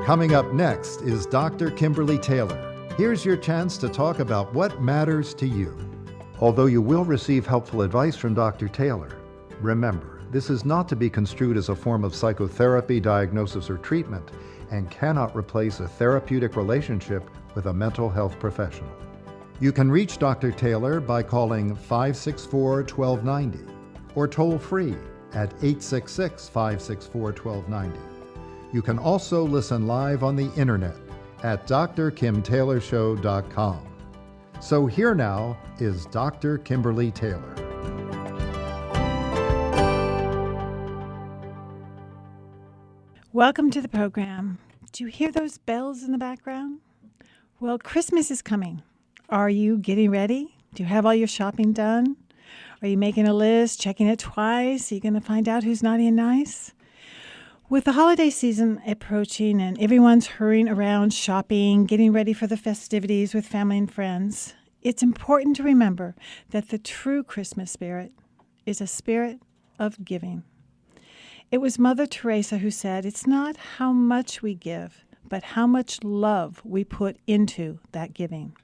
Coming up next is Dr. Kimberly Taylor. Here's your chance to talk about what matters to you. Although you will receive helpful advice from Dr. Taylor, remember, this is not to be construed as a form of psychotherapy, diagnosis, or treatment, and cannot replace a therapeutic relationship with a mental health professional. You can reach Dr. Taylor by calling 564-1290 or toll free at 866-564-1290. You can also listen live on the internet at drkimtaylorshow.com. So here now is Dr. Kimberly Taylor. Welcome to the program. Do you hear those bells in the background? Well, Christmas is coming. Are you getting ready? Do you have all your shopping done? Are you making a list, checking it twice? Are you going to find out who's naughty and nice? With the holiday season approaching and everyone's hurrying around shopping, getting ready for the festivities with family and friends, it's important to remember that the true Christmas spirit is a spirit of giving. It was Mother Teresa who said, "It's not how much we give, but how much love we put into that giving."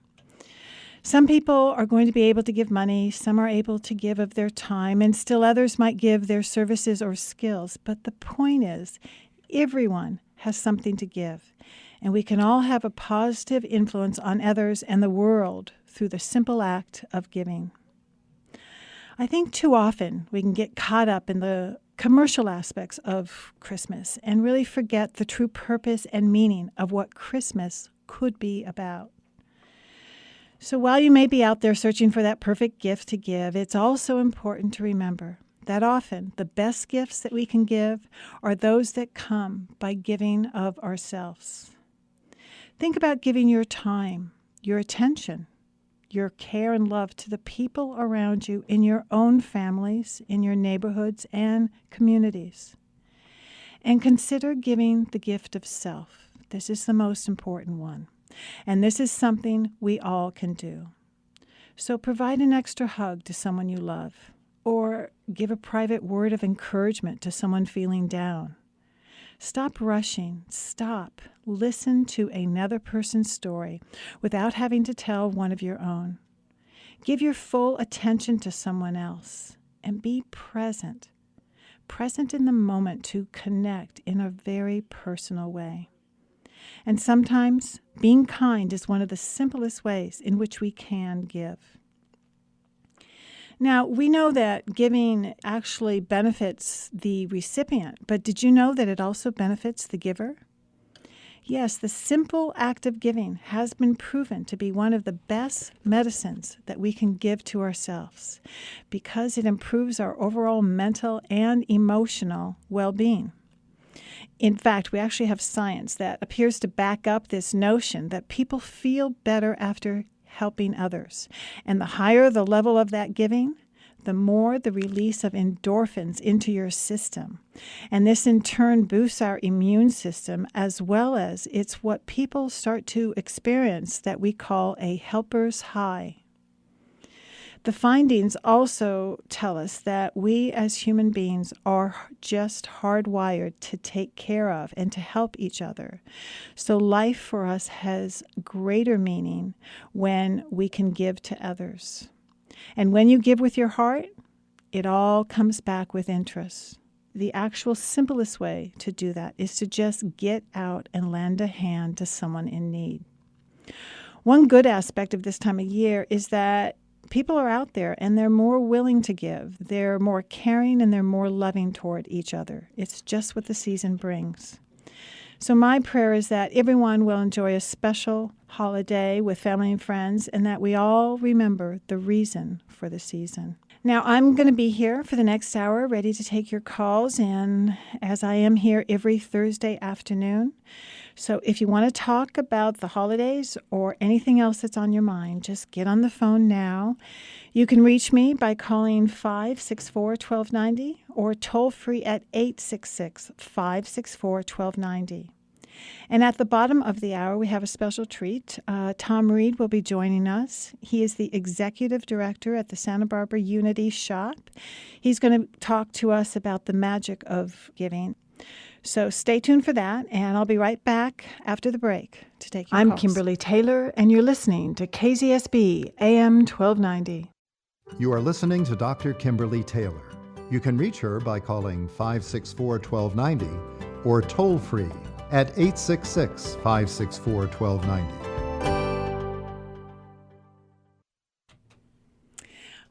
Some people are going to be able to give money, some are able to give of their time, and still others might give their services or skills. But the point is, everyone has something to give, and we can all have a positive influence on others and the world through the simple act of giving. I think too often we can get caught up in the commercial aspects of Christmas and really forget the true purpose and meaning of what Christmas could be about. So while you may be out there searching for that perfect gift to give, it's also important to remember that often the best gifts that we can give are those that come by giving of ourselves. Think about giving your time, your attention, your care and love to the people around you in your own families, in your neighborhoods and communities. And consider giving the gift of self. This is the most important one. And this is something we all can do. So provide an extra hug to someone you love, or give a private word of encouragement to someone feeling down. Stop rushing. Stop. Listen to another person's story without having to tell one of your own. Give your full attention to someone else and be present. Present in the moment to connect in a very personal way. And sometimes being kind is one of the simplest ways in which we can give. Now, we know that giving actually benefits the recipient, but did you know that it also benefits the giver? Yes, the simple act of giving has been proven to be one of the best medicines that we can give to ourselves because it improves our overall mental and emotional well-being. In fact, we actually have science that appears to back up this notion that people feel better after helping others. And the higher the level of that giving, the more the release of endorphins into your system. And this in turn boosts our immune system, as well as it's what people start to experience that we call a helper's high. The findings also tell us that we as human beings are just hardwired to take care of and to help each other. So life for us has greater meaning when we can give to others. And when you give with your heart, it all comes back with interest. The actual simplest way to do that is to just get out and lend a hand to someone in need. One good aspect of this time of year is that people are out there and they're more willing to give. They're more caring and they're more loving toward each other. It's just what the season brings. So my prayer is that everyone will enjoy a special holiday with family and friends and that we all remember the reason for the season. Now, I'm going to be here for the next hour, ready to take your calls, and as I am here every Thursday afternoon. So if you want to talk about the holidays or anything else that's on your mind, just get on the phone now. You can reach me by calling 564-1290 or toll free at 866-564-1290. And at the bottom of the hour, we have a special treat. Tom Reed will be joining us. He is the executive director at the Santa Barbara Unity Shop. He's going to talk to us about the magic of giving. So stay tuned for that, and I'll be right back after the break to take your calls. I'm Kimberly Taylor, and you're listening to KZSB AM 1290. You are listening to Dr. Kimberly Taylor. You can reach her by calling 564-1290 or toll free at 866-564-1290.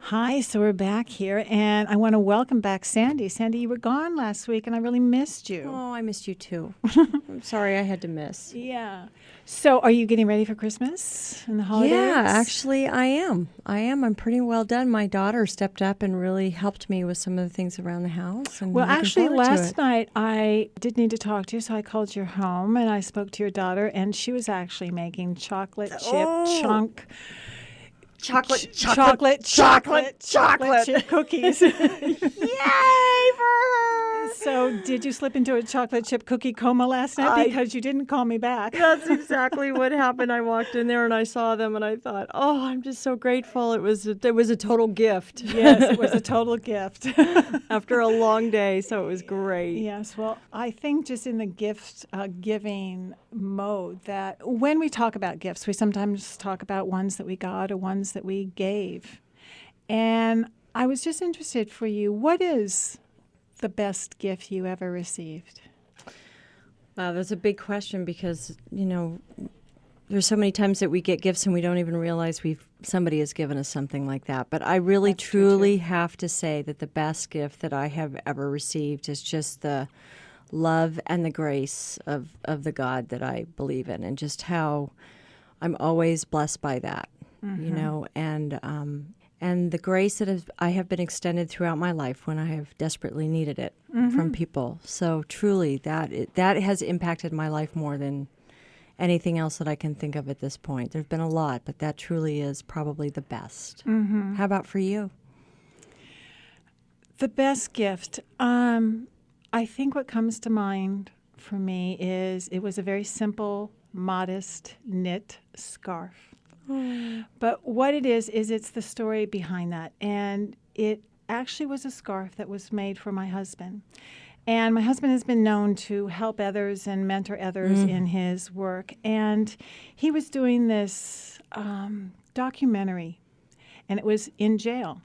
Hi, so we're back here, and I want to welcome back Sandy. Sandy, you were gone last week, and I really missed you. Oh, I missed you too. I'm sorry I had to miss. Yeah. So are you getting ready for Christmas and the holidays? Yeah, actually, I am. I'm pretty well done. My daughter stepped up and really helped me with some of the things around the house. And well, actually, forward to last it. night I did need to talk to you, so I called your home, and I spoke to your daughter, and she was actually making chocolate chip chunk. Chocolate chip cookies. Yay for her! So did you slip into a chocolate chip cookie coma last night because you didn't call me back? That's exactly what happened. I walked in there and I saw them and I thought, oh, I'm just so grateful. It was a total gift. Yes, it was a total gift. After a long day, so it was great. Yes, well, I think just in the gift giving mode that when we talk about gifts, we sometimes talk about ones that we got or ones that we gave. And I was just interested for you, what is the best gift you ever received? Wow, that's a big question because, there's so many times that we get gifts and we don't even realize somebody has given us something like that. But I really, truly have to say that the best gift that I have ever received is just the love and the grace of the God that I believe in, and just how I'm always blessed by that, and the grace that I have been extended throughout my life when I have desperately needed it from people. So truly, that has impacted my life more than anything else that I can think of at this point. There's been a lot, but that truly is probably the best. Mm-hmm. How about for you? The best gift, I think what comes to mind for me is it was a very simple, modest knit scarf. Mm. But what it is it's the story behind that. And it actually was a scarf that was made for my husband. And my husband has been known to help others and mentor others in his work. And he was doing this documentary, and it was in jail.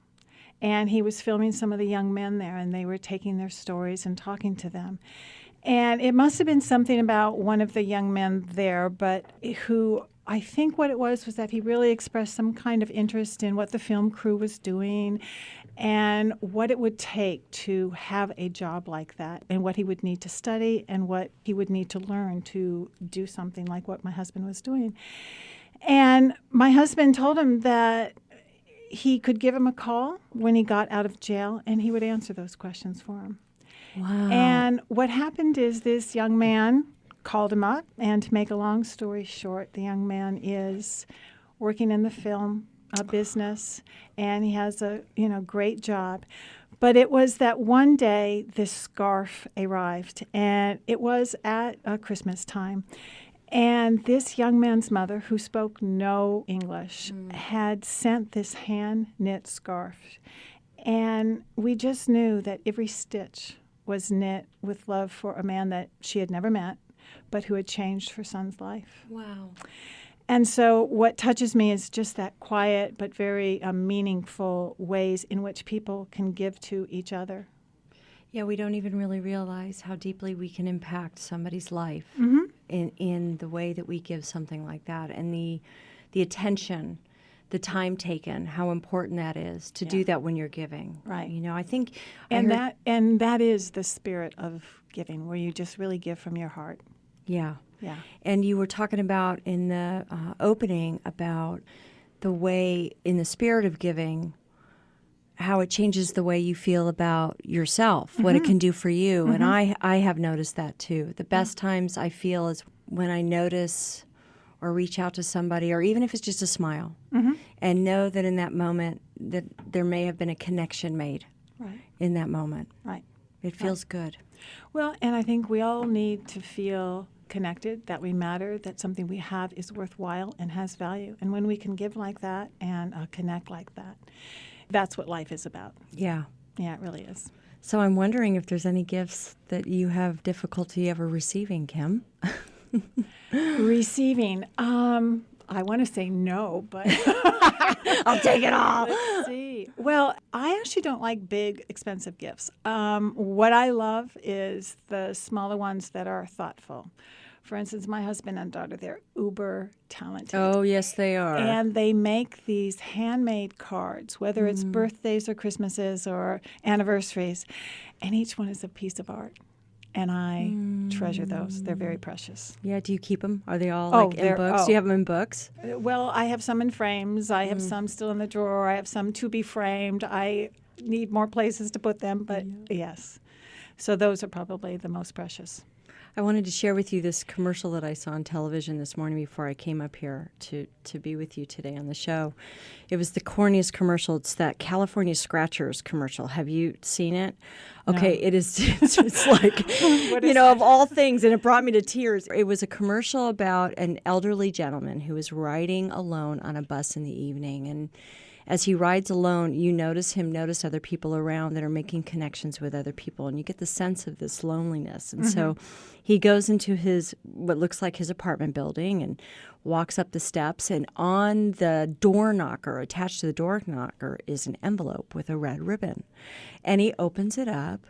And he was filming some of the young men there, and they were taking their stories and talking to them. And it must have been something about one of the young men there, but who I think what it was that he really expressed some kind of interest in what the film crew was doing and what it would take to have a job like that, and what he would need to study and what he would need to learn to do something like what my husband was doing. And my husband told him that he could give him a call when he got out of jail, and he would answer those questions for him. Wow. And what happened is this young man called him up, and to make a long story short, the young man is working in the film business, and he has a great job. But it was that one day this scarf arrived, and it was at Christmas time. And this young man's mother, who spoke no English, had sent this hand-knit scarf. And we just knew that every stitch was knit with love for a man that she had never met, but who had changed her son's life. Wow. And so what touches me is just that quiet but very meaningful ways in which people can give to each other. Yeah, we don't even really realize how deeply we can impact somebody's life in the way that we give something like that, and the attention, the time taken, how important that is to do that when you're giving. Right. I think, and that is the spirit of giving, where you just really give from your heart. Yeah. Yeah. And you were talking about in the opening about the way, in the spirit of giving, how it changes the way you feel about yourself, what it can do for you. And I have noticed that too. The best times I feel is when I notice or reach out to somebody, or even if it's just a smile, and know that in that moment that there may have been a connection made in that moment. Right. It feels good. Well, and I think we all need to feel connected, that we matter, that something we have is worthwhile and has value. And when we can give like that and connect like that, that's what life is about. Yeah. Yeah, it really is. So I'm wondering if there's any gifts that you have difficulty ever receiving, Kim. Receiving. I want to say no, but I'll take it all. let's see. Well, I actually don't like big, expensive gifts. What I love is the smaller ones that are thoughtful. For instance, my husband and daughter, they're uber talented. Oh, yes, they are. And they make these handmade cards, whether it's birthdays or Christmases or anniversaries, and each one is a piece of art. And I treasure those. They're very precious. Yeah, do you keep them? Are they all Oh, like in books? Do you have them in books? Well, I have some in frames. I have some still in the drawer. I have some to be framed. I need more places to put them, but yes. So those are probably the most precious. I wanted to share with you this commercial that I saw on television this morning before I came up here to be with you today on the show. It was the corniest commercial. It's that California Scratchers commercial. Have you seen it? Okay, No. it is. It's like, of all things, and it brought me to tears. It was a commercial about an elderly gentleman who was riding alone on a bus in the evening, and as he rides alone, you notice him notice other people around that are making connections with other people, and you get the sense of this loneliness. And so he goes into what looks like his apartment building and walks up the steps, and on the door knocker, attached to the door knocker, is an envelope with a red ribbon. And he opens it up,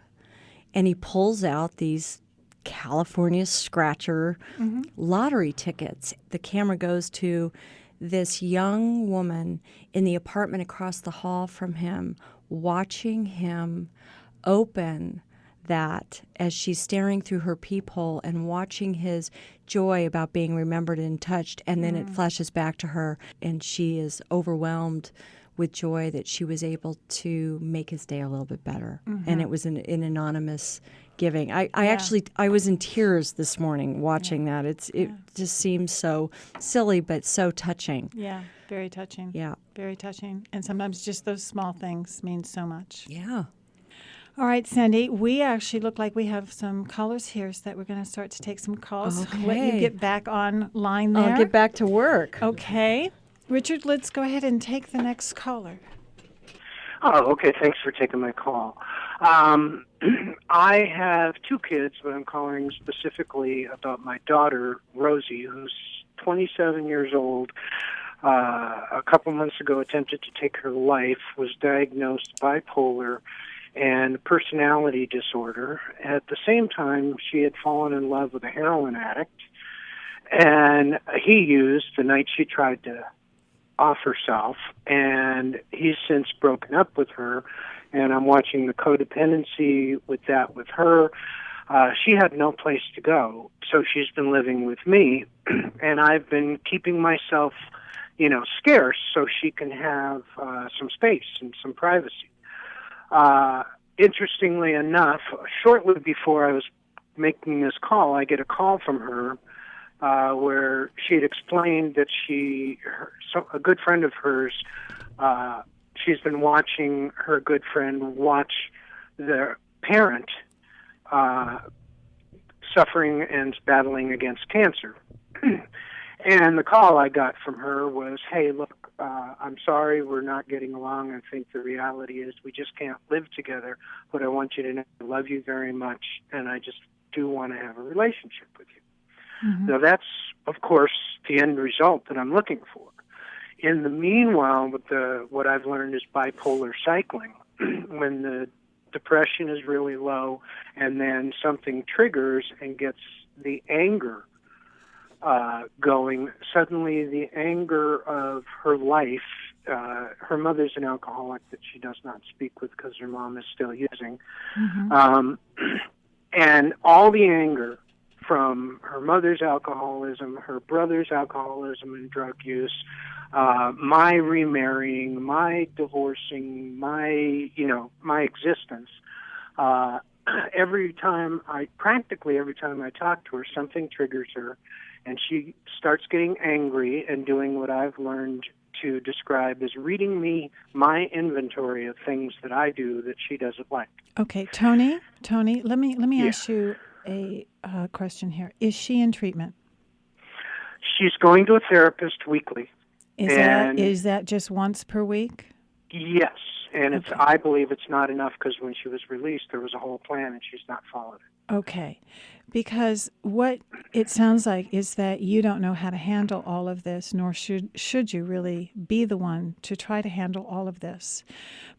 and he pulls out these California Scratcher lottery tickets. The camera goes to this young woman in the apartment across the hall from him, watching him open that as she's staring through her peephole and watching his joy about being remembered and touched. And then it flashes back to her, and she is overwhelmed with joy that she was able to make his day a little bit better. And it was an anonymous giving. I was in tears this morning watching that. It just seems so silly, but so touching. Yeah, very touching. Yeah. Very touching. And sometimes just those small things mean so much. Yeah. All right, Sandy, we actually look like we have some callers here, so that we're going to start to take some calls. Let you Okay. get back online there. I'll get back to work. Okay. Richard, let's go ahead and take the next caller. Oh, okay. Thanks for taking my call. I have two kids, but I'm calling specifically about my daughter, Rosie, who's 27 years old. A couple months ago attempted to take her life, was diagnosed bipolar and personality disorder. At the same time, she had fallen in love with a heroin addict, and he used the night she tried to off herself, and he's since broken up with her, and I'm watching the codependency with her. She had no place to go, so she's been living with me, and I've been keeping myself, scarce so she can have some space and some privacy. Interestingly enough, shortly before I was making this call, I get a call from her where she had explained that a good friend of hers, she's been watching her good friend watch the parent suffering and battling against cancer. And the call I got from her was, hey, look, I'm sorry we're not getting along. I think the reality is we just can't live together, but I want you to know I love you very much, and I just do want to have a relationship with you. Mm-hmm. Now, that's, of course, the end result that I'm looking for. In the meanwhile, what I've learned is bipolar cycling. When the depression is really low and then something triggers and gets the anger going, suddenly the anger of her life, her mother's an alcoholic that she does not speak with because her mom is still using, and all the anger from her mother's alcoholism, her brother's alcoholism and drug use, my remarrying, my divorcing, my existence, practically every time I talk to her, something triggers her, and she starts getting angry and doing what I've learned to describe as reading me my inventory of things that I do that she doesn't like. Okay, Tony, let me ask you a question here. Is she in treatment? She's going to a therapist weekly. Is that just once per week? Yes, And it's, I believe it's not enough because when she was released, there was a whole plan and she's not followed it. Okay. Because what it sounds like is that you don't know how to handle all of this, nor should you really be the one to try to handle all of this.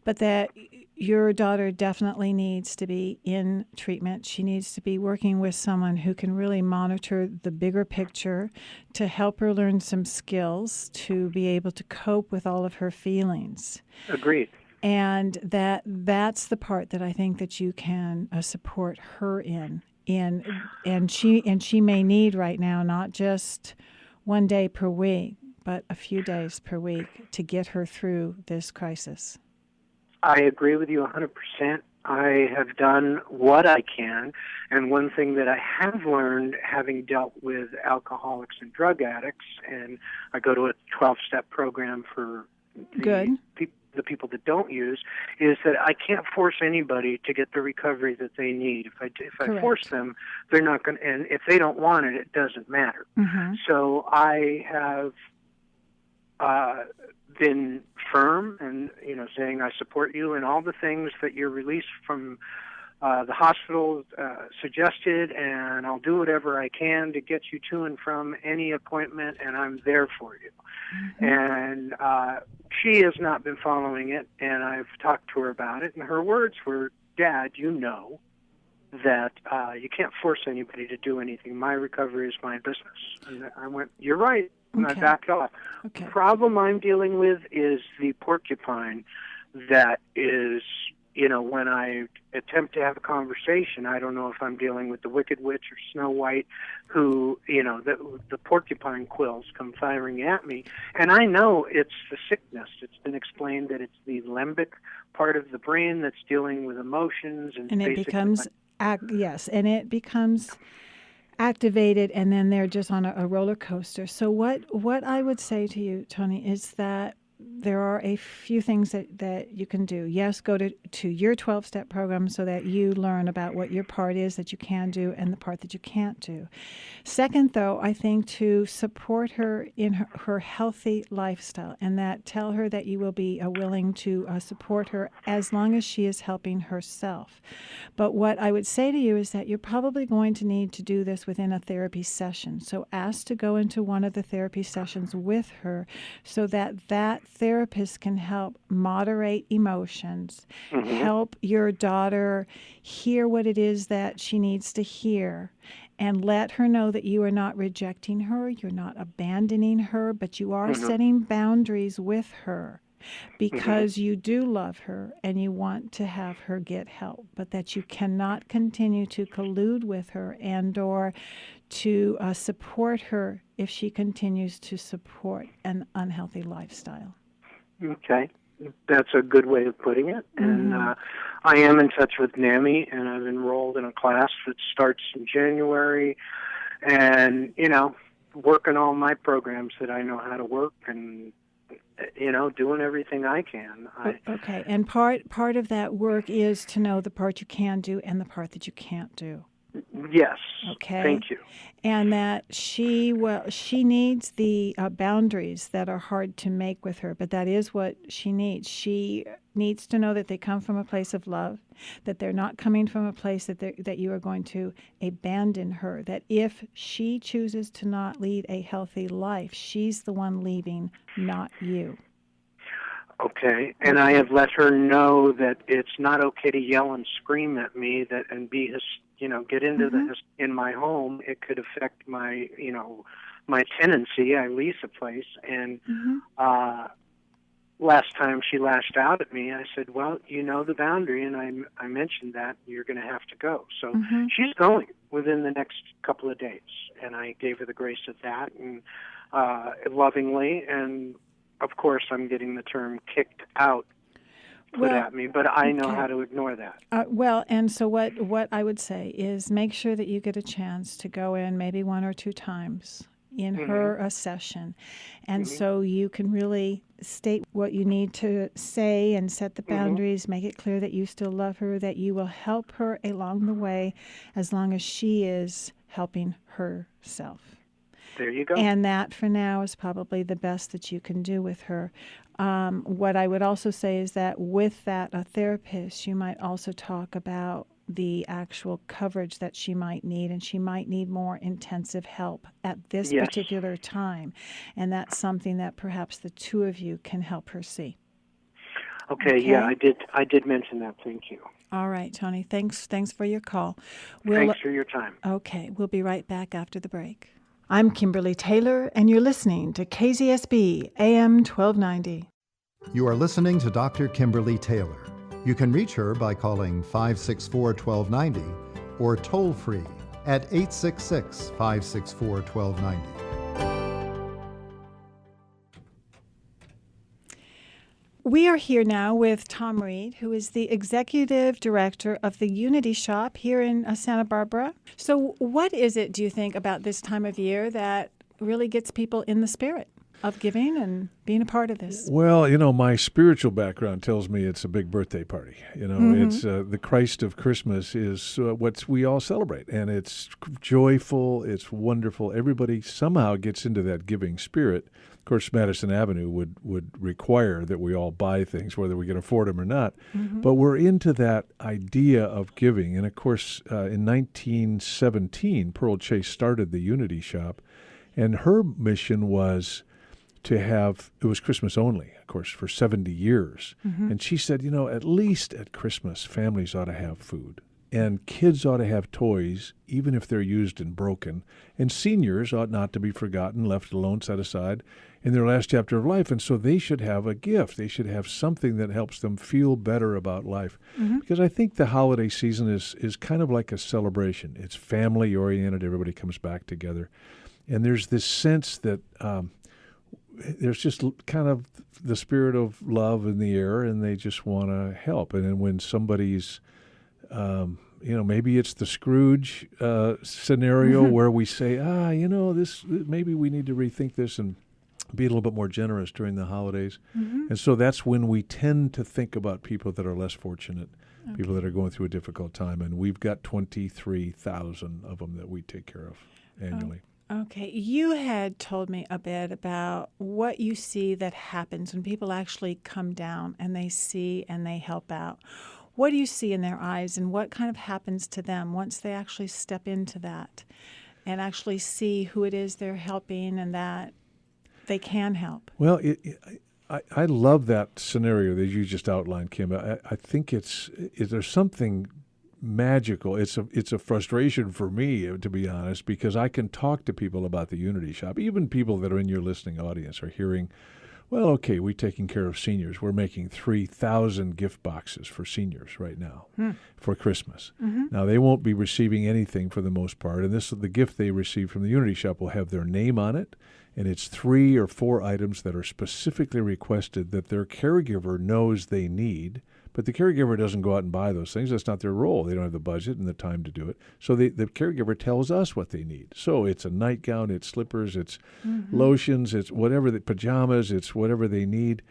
But that your daughter definitely needs to be in treatment. She needs to be working with someone who can really monitor the bigger picture to help her learn some skills to be able to cope with all of her feelings. Agreed. And that's the part that I think that you can support her in. And she may need right now not just one day per week, but a few days per week to get her through this crisis. I agree with you 100%. I have done what I can, and one thing that I have learned, having dealt with alcoholics and drug addicts, and I go to a 12-step program for the people that don't use, is that I can't force anybody to get the recovery that they need. If I force them, they're not going to, and if they don't want it, it doesn't matter. Mm-hmm. So I have been firm and, saying I support you in all the things that your release from the hospital suggested, and I'll do whatever I can to get you to and from any appointment, and I'm there for you. Mm-hmm. And she has not been following it, and I've talked to her about it, and her words were, Dad, you know that you can't force anybody to do anything. My recovery is my business. And I went, you're right, and I backed off. Okay. The problem I'm dealing with is the porcupine that is, when I attempt to have a conversation, I don't know if I'm dealing with the Wicked Witch or Snow White, who, the porcupine quills come firing at me. And I know it's the sickness. It's been explained that it's the limbic part of the brain that's dealing with emotions. And it becomes, and it becomes activated, and then they're just on a roller coaster. So what I would say to you, Tony, is that there are a few things that you can do. Yes, go to your 12-step program so that you learn about what your part is that you can do and the part that you can't do. Second, though, I think to support her in her healthy lifestyle, and that tell her that you will be willing to support her as long as she is helping herself. But what I would say to you is that you're probably going to need to do this within a therapy session. So ask to go into one of the therapy sessions with her so that therapist can help moderate emotions, mm-hmm. help your daughter hear what it is that she needs to hear, and let her know that you are not rejecting her, you're not abandoning her, but you are mm-hmm. setting boundaries with her because mm-hmm. you do love her and you want to have her get help, but that you cannot continue to collude with her and or to support her if she continues to support an unhealthy lifestyle. Okay. That's a good way of putting it. Mm-hmm. And I am in touch with NAMI, and I've enrolled in a class that starts in January, and, working all my programs that I know how to work and, doing everything I can. Okay. And part of that work is to know the part you can do and the part that you can't do. Yes. Okay. Thank you. And that she needs the boundaries that are hard to make with her, but that is what she needs. She needs to know that they come from a place of love, that they're not coming from a place that you are going to abandon her, that if she chooses to not lead a healthy life, she's the one leaving, not you. Okay, and I have let her know that it's not okay to yell and scream at me and be get into mm-hmm. in my home. It could affect my, my tenancy. I lease a place, and mm-hmm. Last time she lashed out at me, I said, well, the boundary, and I mentioned that you're going to have to go. So mm-hmm. she's going within the next couple of days, and I gave her the grace of that, and lovingly, and of course I'm getting the term kicked out put at me, but I know how to ignore that. And so what I would say is make sure that you get a chance to go in maybe one or two times in mm-hmm. her session. And mm-hmm. so you can really state what you need to say and set the boundaries, mm-hmm. make it clear that you still love her, that you will help her along the way as long as she is helping herself. There you go. And that, for now, is probably the best that you can do with her. What I would also say is that with that, a therapist, you might also talk about the actual coverage that she might need, and she might need more intensive help at this Yes. particular time. And that's something that perhaps the two of you can help her see. Okay, yeah, I did mention that. Thank you. All right, Tony. Thanks for your call. Thanks for your time. Okay, we'll be right back after the break. I'm Kimberly Taylor, and you're listening to KZSB AM 1290. You are listening to Dr. Kimberly Taylor. You can reach her by calling 564-1290 or toll free at 866-564-1290. We are here now with Tom Reed, who is the executive director of the Unity Shop here in Santa Barbara. So what is it, do you think, about this time of year that really gets people in the spirit of giving and being a part of this? Well, my spiritual background tells me it's a big birthday party. It's the Christ of Christmas is what we all celebrate, and it's joyful, it's wonderful. Everybody somehow gets into that giving spirit. Of course, Madison Avenue would require that we all buy things, whether we can afford them or not. But we're into that idea of giving. And, of course, in 1917, Pearl Chase started the Unity Shop, and her mission was to have, it was Christmas only, of course, for 70 years. And she said, at least at Christmas, families ought to have food. And kids ought to have toys, even if they're used and broken. And seniors ought not to be forgotten, left alone, set aside in their last chapter of life. And so they should have a gift. They should have something that helps them feel better about life. Because I think the holiday season is kind of like a celebration. It's family-oriented. Everybody comes back together. And there's this sense that there's just kind of the spirit of love in the air, and they just want to help. And then when somebody's maybe it's the Scrooge scenario where we say, this maybe we need to rethink this and be a little bit more generous during the holidays. And so that's when we tend to think about people that are less fortunate, people that are going through a difficult time. And we've got 23,000 of them that we take care of annually. Okay. You had told me a bit about what you see that happens when people actually come down and they see and they help out. What do you see in their eyes, and what kind of happens to them once they actually step into that and actually see who it is they're helping and that they can help? Well, I love that scenario that you just outlined, Kim. I think there's something magical. It's a frustration for me, to be honest, because I can talk to people about the Unity Shop. Even people that are in your listening audience are hearing, well, okay, we're taking care of seniors. We're making 3,000 gift boxes for seniors right now for Christmas. Now, they won't be receiving anything for the most part, and the gift they receive from the Unity Shop will have their name on it, and it's 3 or 4 items that are specifically requested that their caregiver knows they need. But the caregiver doesn't go out and buy those things. That's not their role. They don't have the budget and the time to do it. So the caregiver tells us what they need. So it's a nightgown, it's slippers, it's lotions, it's whatever, the pajamas, it's whatever they need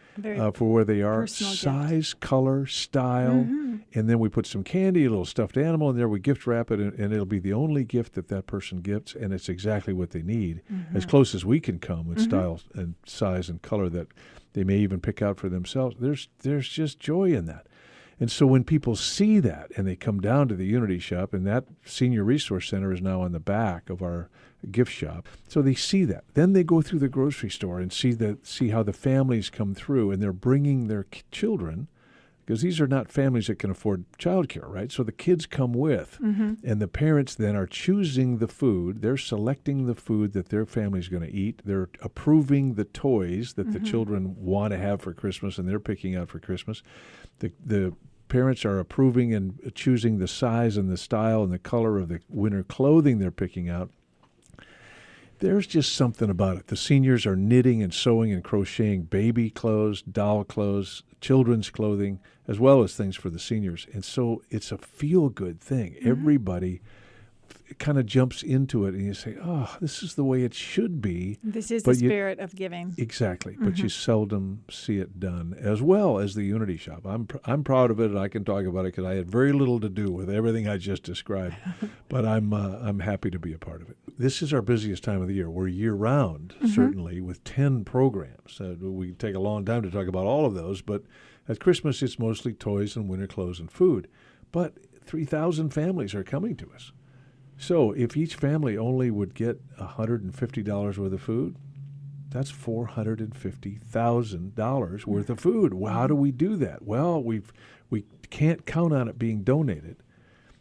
for where they are. Size, color, style. And then we put some candy, a little stuffed animal in there. We gift wrap it, and it'll be the only gift that person gets, and it's exactly what they need, as close as we can come with style and size and color that they may even pick out for themselves. There's just joy in that. And so when people see that and they come down to the Unity Shop, and that Senior Resource Center is now on the back of our gift shop, so they see that. Then they go through the grocery store and see how the families come through, and they're bringing their children, because these are not families that can afford childcare, right? So the kids come with, and the parents then are choosing the food. They're selecting the food that their family's going to eat. They're approving the toys that the children want to have for Christmas, and they're picking out for Christmas. The parents are approving and choosing the size and the style and the color of the winter clothing they're picking out. There's just something about it. The seniors are knitting and sewing and crocheting baby clothes, doll clothes, children's clothing, as well as things for the seniors. And so it's a feel-good thing. Everybody kind of jumps into it, and you say, oh, this is the way it should be. This is the spirit of giving. Exactly. But you seldom see it done, as well as the Unity Shop. I'm proud of it, and I can talk about it because I had very little to do with everything I just described. But I'm happy to be a part of it. this is our busiest time of the year. We're year-round, certainly, with 10 programs. We take a long time to talk about all of those, but at Christmas, it's mostly toys and winter clothes and food. But 3,000 families are coming to us. So if each family only would get $150 worth of food, that's $450,000 worth of food. Well, how do we do that? Well, we can't count on it being donated,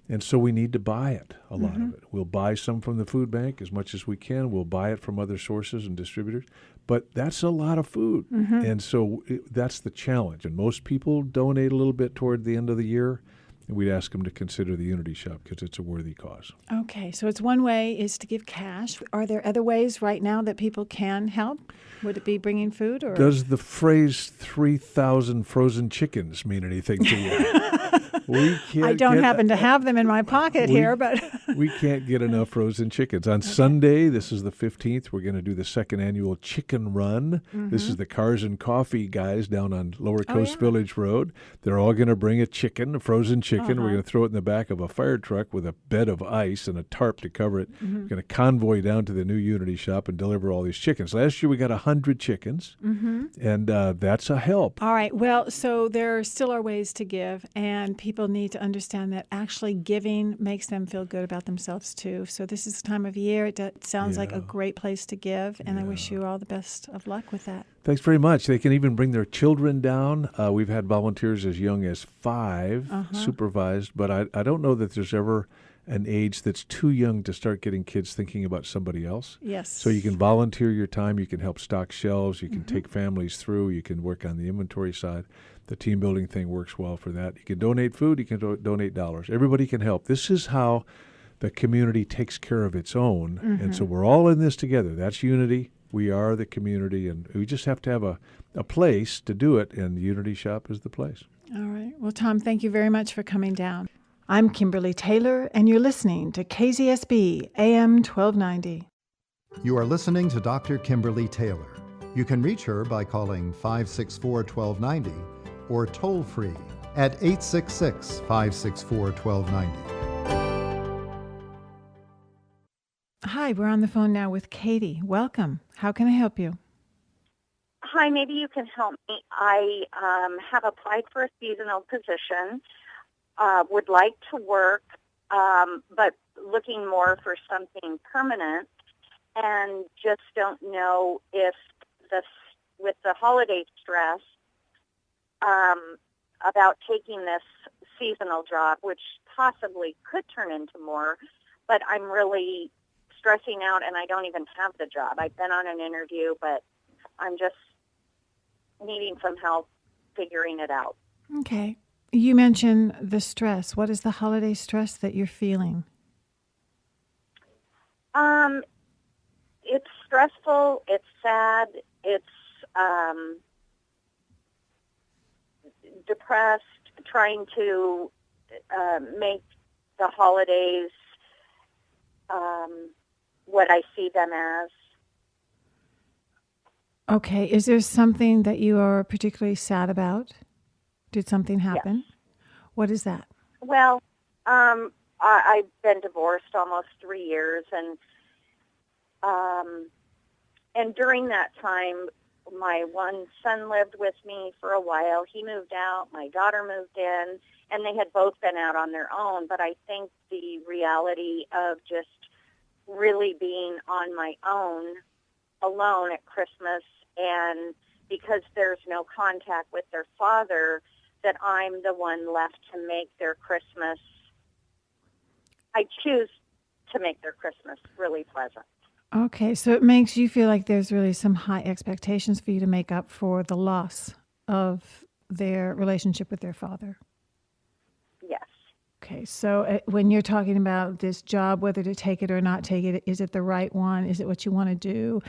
and so we need to buy it, a lot of it. We'll buy some from the food bank as much as we can. We'll buy it from other sources and distributors, but that's a lot of food, and so that's the challenge. And most people donate a little bit toward the end of the year, and we'd ask them to consider the Unity Shop because it's a worthy cause. Okay, so it's one way is to give cash. Are there other ways right now that people can help? Would it be bringing food? Or Does the phrase 3,000 frozen chickens mean anything to you? I don't happen to have them in my pocket here, but we can't get enough frozen chickens. On Sunday, this is the 15th, we're going to do the second annual chicken run. This is the Cars and Coffee guys down on Lower Coast Village Road. They're all going to bring a frozen chicken. We're going to throw it in the back of a fire truck with a bed of ice and a tarp to cover it. We're going to convoy down to the new Unity Shop and deliver all these chickens. Last year, we got 100 chickens, and that's a help. All right. Well, so there still are ways to give, and people need to understand that actually giving makes them feel good about themselves too. So this is the time of year. It sounds like a great place to give, and I wish you all the best of luck with that. Thanks very much. They can even bring their children down. We've had volunteers as young as 5 supervised, but I don't know that there's ever an age that's too young to start getting kids thinking about somebody else. Yes. So you can volunteer your time. You can help stock shelves. You can take families through. You can work on the inventory side. The team building thing works well for that. You can donate food. You can donate dollars. Everybody can help. This is how the community takes care of its own. And so we're all in this together. That's Unity. We are the community, and we just have to have a place to do it, and the Unity Shop is the place. All right. Well, Tom, thank you very much for coming down. I'm Kimberly Taylor, and you're listening to KZSB AM 1290. You are listening to Dr. Kimberly Taylor. You can reach her by calling 564-1290 or toll free at 866-564-1290. Hi, we're on the phone now with Katie. Welcome. How can I help you? Hi, maybe you can help me. I have applied for a seasonal position, would like to work, but looking more for something permanent, and just don't know if with the holiday stress about taking this seasonal job, which possibly could turn into more, but I'm really stressing out and I don't even have the job. I've been on an interview, but I'm just needing some help figuring it out. Okay. You mentioned the stress. What is the holiday stress that you're feeling? It's stressful. It's sad. It's depressed, trying to make the holidays what I see them as. Okay. Is there something that you are particularly sad about? Did something happen? Yes. What is that? Well, I've been divorced almost 3 years, and during that time, my one son lived with me for a while. He moved out. My daughter moved in, and they had both been out on their own. But I think the reality of just really being on my own, alone at Christmas, and because there's no contact with their father, that I'm the one left to make their Christmas. I choose to make their Christmas really pleasant. Okay, so it makes you feel like there's really some high expectations for you to make up for the loss of their relationship with their father. Yes. Okay, so when you're talking about this job, whether to take it or not take it, is it the right one? Is it what you want to do?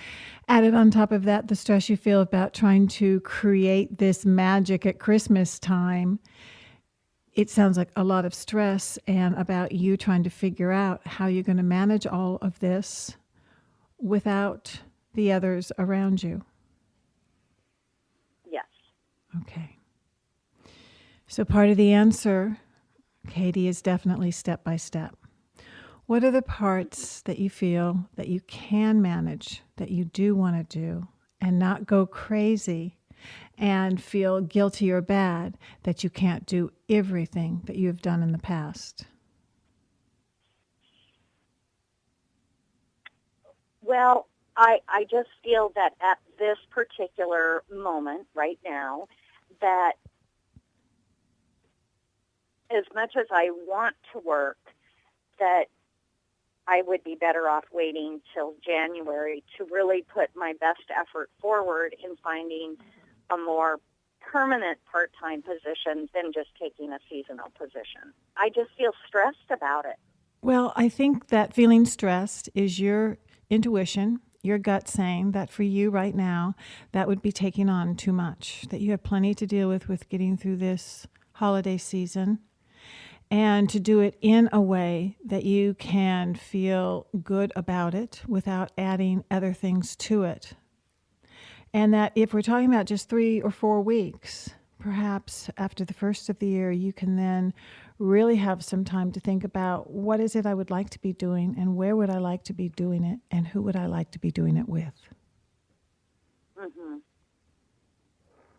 Added on top of that, the stress you feel about trying to create this magic at Christmas time. It sounds like a lot of stress and about you trying to figure out how you're going to manage all of this without the others around you. Yes. Okay. So part of the answer, Katie, is definitely step by step. What are the parts that you feel that you can manage, that you do want to do, and not go crazy and feel guilty or bad that you can't do everything that you have done in the past? Well, I just feel that at this particular moment right now, that as much as I want to work, that I would be better off waiting till January to really put my best effort forward in finding a more permanent part-time position than just taking a seasonal position. I just feel stressed about it. Well, I think that feeling stressed is your intuition, your gut saying that for you right now, that would be taking on too much, that you have plenty to deal with getting through this holiday season, and to do it in a way that you can feel good about it without adding other things to it. And that if we're talking about just 3 or 4 weeks, perhaps after the first of the year, you can then really have some time to think about what is it I would like to be doing and where would I like to be doing it and who would I like to be doing it with. Mm-hmm.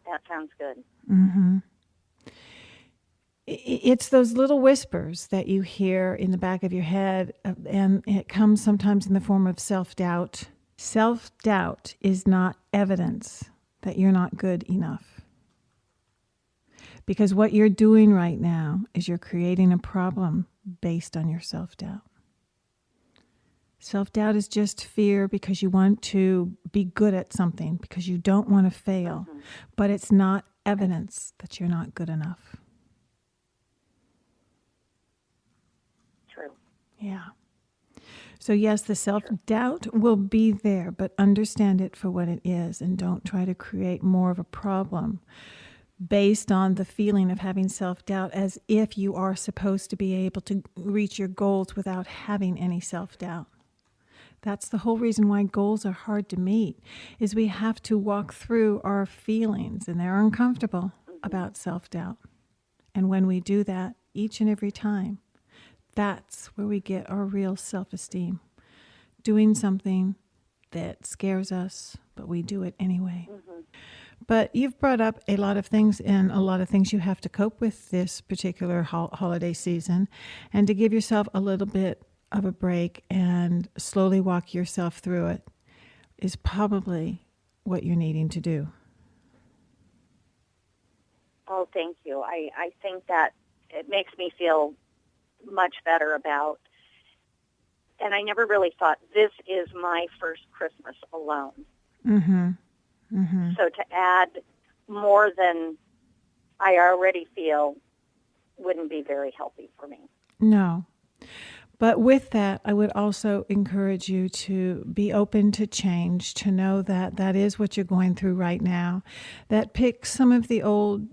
That sounds good. Mm-hmm. It's those little whispers that you hear in the back of your head, and it comes sometimes in the form of self-doubt. Self-doubt is not evidence that you're not good enough. Because what you're doing right now is you're creating a problem based on your self-doubt. Self-doubt is just fear because you want to be good at something, because you don't want to fail. Mm-hmm. But it's not evidence that you're not good enough. True. Yeah. So yes, the self-doubt will be there, but understand it for what it is and don't try to create more of a problem based on the feeling of having self-doubt as if you are supposed to be able to reach your goals without having any self-doubt. That's the whole reason why goals are hard to meet, is we have to walk through our feelings, and they're uncomfortable about self-doubt. And when we do that each and every time, that's where we get our real self-esteem. Doing something that scares us, but we do it anyway. Mm-hmm. But you've brought up a lot of things, and a lot of things you have to cope with this particular holiday season, and to give yourself a little bit of a break and slowly walk yourself through it is probably what you're needing to do. Oh, thank you. I think that it makes me feel much better about, and I never really thought this is my first Christmas alone. Mm-hmm. Mm-hmm. So to add more than I already feel wouldn't be very healthy for me. No. But with that, I would also encourage you to be open to change, to know that that is what you're going through right now, that pick some of the old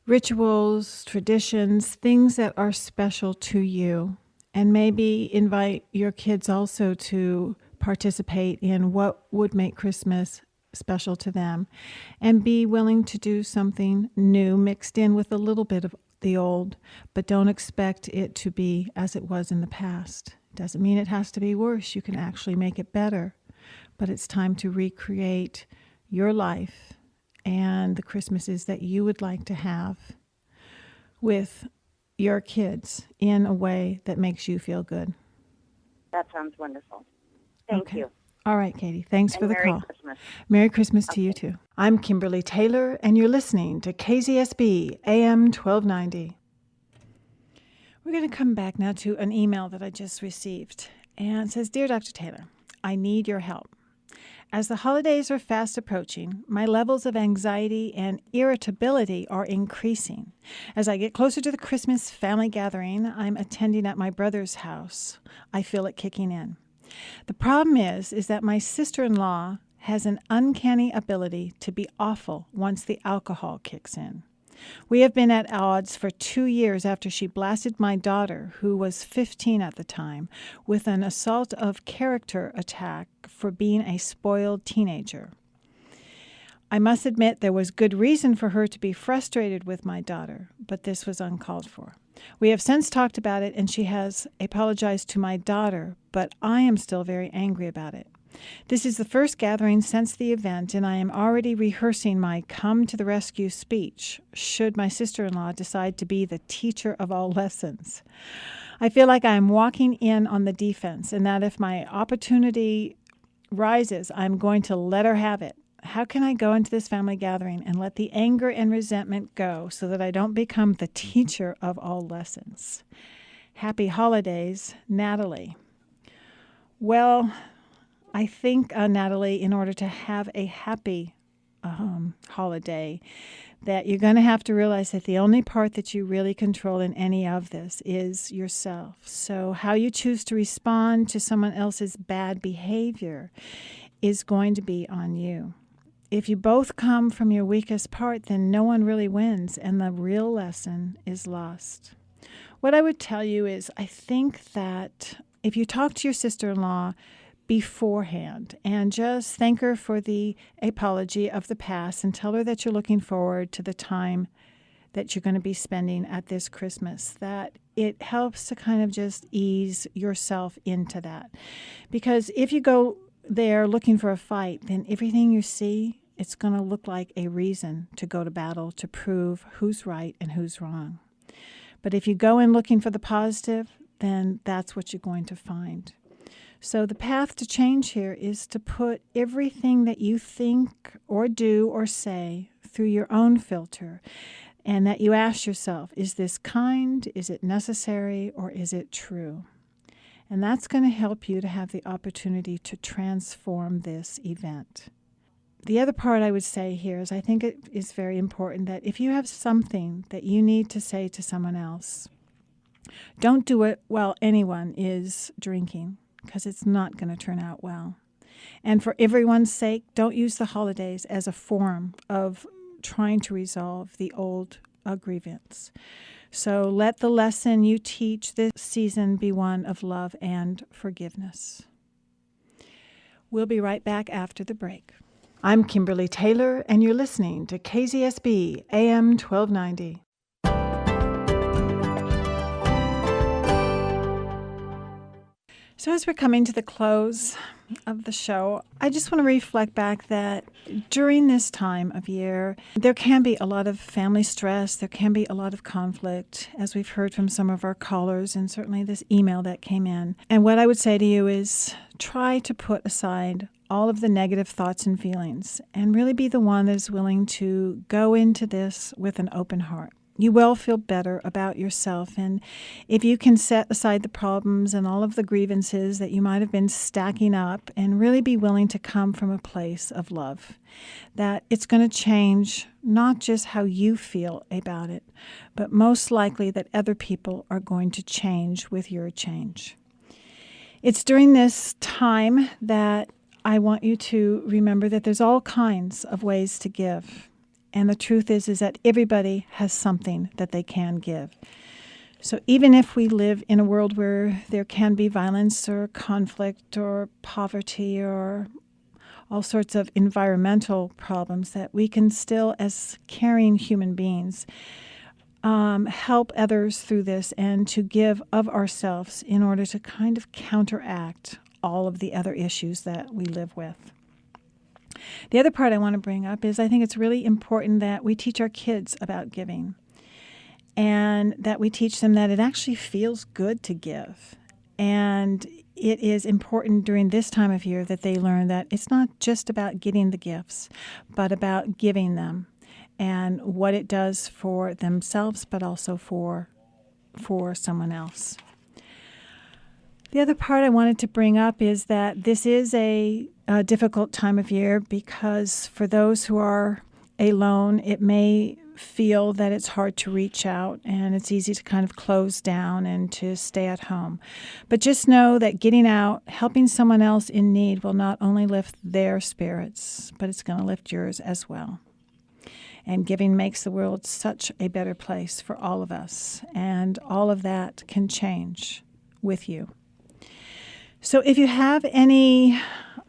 rituals, traditions, things that are special to you, and maybe invite your kids also to participate in what would make Christmas special to them, and be willing to do something new mixed in with a little bit of the old, but don't expect it to be as it was in the past. Doesn't mean it has to be worse. You can actually make it better, but it's time to recreate your life and the Christmases that you would like to have with your kids in a way that makes you feel good. That sounds wonderful. Thank you. All right, Katie. Thanks for the call. Merry Christmas. Merry Christmas to you too. I'm Kimberly Taylor, and you're listening to KZSB AM 1290. We're going to come back now to an email that I just received. And it says, Dear Dr. Taylor, I need your help. As the holidays are fast approaching, my levels of anxiety and irritability are increasing. As I get closer to the Christmas family gathering I'm attending at my brother's house, I feel it kicking in. The problem is that my sister-in-law has an uncanny ability to be awful once the alcohol kicks in. We have been at odds for 2 years after she blasted my daughter, who was 15 at the time, with an assault of character attack for being a spoiled teenager. I must admit there was good reason for her to be frustrated with my daughter, but this was uncalled for. We have since talked about it, and she has apologized to my daughter, but I am still very angry about it. This is the first gathering since the event, and I am already rehearsing my come to the rescue speech should my sister-in-law decide to be the teacher of all lessons. I feel like I am walking in on the defense, and that if my opportunity rises, I'm going to let her have it. How can I go into this family gathering and let the anger and resentment go so that I don't become the teacher of all lessons? Happy holidays, Natalie. Well, I think, Natalie, in order to have a happy holiday, that you're going to have to realize that the only part that you really control in any of this is yourself. So how you choose to respond to someone else's bad behavior is going to be on you. If you both come from your weakest part, then no one really wins, and the real lesson is lost. What I would tell you is I think that if you talk to your sister-in-law beforehand and just thank her for the apology of the past and tell her that you're looking forward to the time that you're going to be spending at this Christmas, that it helps to kind of just ease yourself into that. Because if you go there looking for a fight, then everything you see, it's going to look like a reason to go to battle to prove who's right and who's wrong. But if you go in looking for the positive, then that's what you're going to find. So the path to change here is to put everything that you think or do or say through your own filter, and that you ask yourself, is this kind, is it necessary, or is it true? And that's going to help you to have the opportunity to transform this event. The other part I would say here is I think it is very important that if you have something that you need to say to someone else, don't do it while anyone is drinking, because it's not going to turn out well. And for everyone's sake, don't use the holidays as a form of trying to resolve the old grievance. So let the lesson you teach this season be one of love and forgiveness. We'll be right back after the break. I'm Kimberly Taylor, and you're listening to KZSB AM 1290. So as we're coming to the close of the show, I just want to reflect back that during this time of year, there can be a lot of family stress, there can be a lot of conflict, as we've heard from some of our callers and certainly this email that came in. And what I would say to you is try to put aside all of the negative thoughts and feelings and really be the one that is willing to go into this with an open heart. You will feel better about yourself. And if you can set aside the problems and all of the grievances that you might have been stacking up and really be willing to come from a place of love, that it's going to change not just how you feel about it, but most likely that other people are going to change with your change. It's during this time that I want you to remember that there's all kinds of ways to give. And the truth is that everybody has something that they can give. So even if we live in a world where there can be violence or conflict or poverty or all sorts of environmental problems, that we can still, as caring human beings, help others through this and to give of ourselves in order to kind of counteract all of the other issues that we live with. The other part I want to bring up is I think it's really important that we teach our kids about giving and that we teach them that it actually feels good to give. And it is important during this time of year that they learn that it's not just about getting the gifts, but about giving them and what it does for themselves, but also for someone else. The other part I wanted to bring up is that this is a difficult time of year because for those who are alone, it may feel that it's hard to reach out and it's easy to kind of close down and to stay at home. But just know that getting out, helping someone else in need will not only lift their spirits, but it's going to lift yours as well. And giving makes the world such a better place for all of us. And all of that can change with you. So if you have any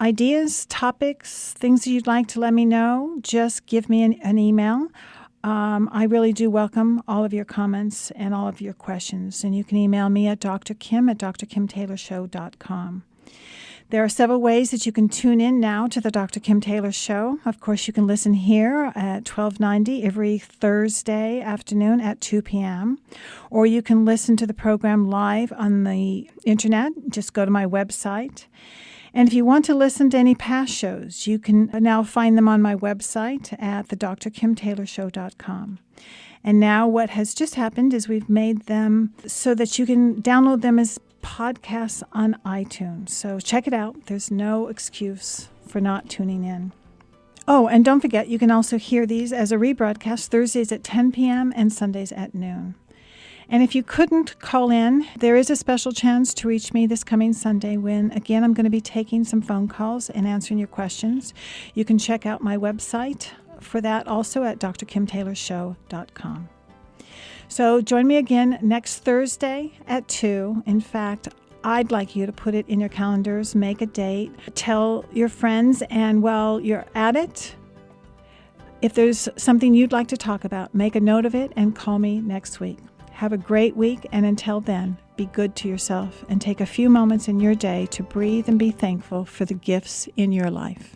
ideas, topics, things that you'd like to let me know, just give me an email. I really do welcome all of your comments and all of your questions. And you can email me at drkim@drkimtaylorshow.com. There are several ways that you can tune in now to the Dr. Kim Taylor Show. Of course, you can listen here at 1290 every Thursday afternoon at 2 p.m. Or you can listen to the program live on the internet. Just go to my website. And if you want to listen to any past shows, you can now find them on my website at thedrkimtaylorshow.com. And now what has just happened is we've made them so that you can download them as podcasts on iTunes. So check it out. There's no excuse for not tuning in. Oh, and don't forget, you can also hear these as a rebroadcast Thursdays at 10 p.m. and Sundays at noon. And if you couldn't call in, there is a special chance to reach me this coming Sunday when, again, I'm going to be taking some phone calls and answering your questions. You can check out my website for that also at drkimtaylorshow.com. So join me again next Thursday at 2. In fact, I'd like you to put it in your calendars, make a date, tell your friends, and while you're at it, if there's something you'd like to talk about, make a note of it and call me next week. Have a great week, and until then, be good to yourself and take a few moments in your day to breathe and be thankful for the gifts in your life.